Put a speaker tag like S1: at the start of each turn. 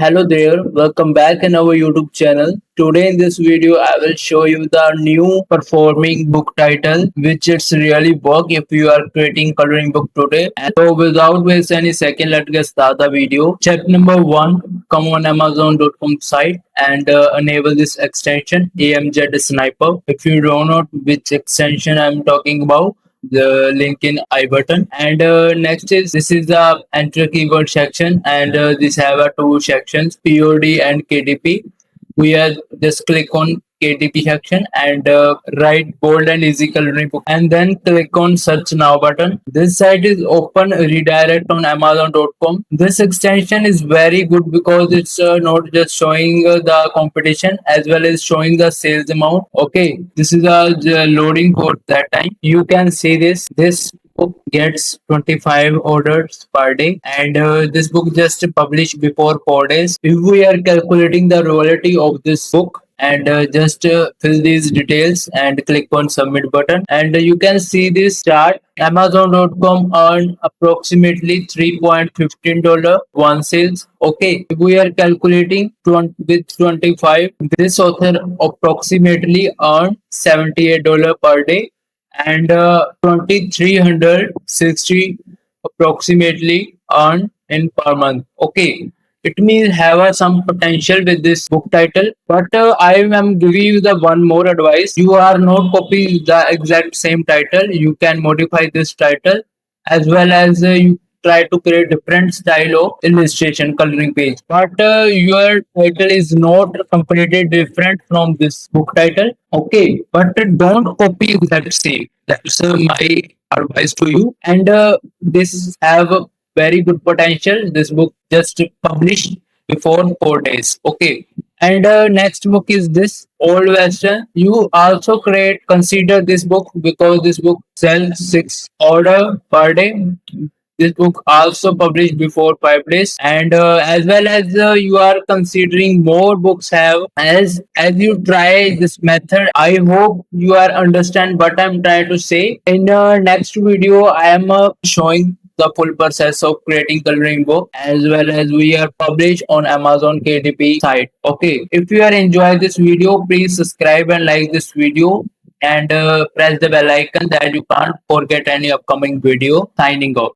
S1: Hello there, welcome back in our YouTube channel. Today in this video I will show you the new performing book title which it's really work if you are creating coloring book today. And so without waste any second, let's get start the video. Step number 1, come on Amazon.com site and enable this extension AMZ Sniper. If you don't know which extension I'm talking about, the link in I button. And next is this is the enter keyword section, and this have a two sections, POD and KDP. We are just click on KDP section and write bold and easy coloring book, and then click on search now button. This site is open redirect on Amazon.com. This extension is very good because it's not just showing the competition as well as showing the sales amount. Okay, this is a loading code that time. You can see this book gets 25 orders per day, and this book just published before 4 days. If we are calculating the royalty of this book and just fill these details and click on submit button, and you can see this chart. Amazon.com earned approximately $3.15 one sales. Okay, if we are calculating with 25, this author approximately earned $78 per day, and 2360 approximately earned in per month. Okay, it means have some potential with this book title, but I am giving you the one more advice. You are not copy the exact same title. You can modify this title as well as you try to create different style of illustration coloring page, but your title is not completely different from this book title. Okay, but don't copy that same. That's my advice to you. And this have a very good potential. This book just published before 4 days. Okay, and next book is this Old Western. You also consider this book because this book sells 6 order per day. This book also published before 5 days, and as well as you are considering more books have as you try this method. I hope you are understand what I'm trying to say. In next video, I am showing the full process of creating coloring book, as well as we are published on Amazon KDP site. Okay, if you are enjoy this video, please subscribe and like this video, and press the bell icon that you can't forget any upcoming video. Signing off.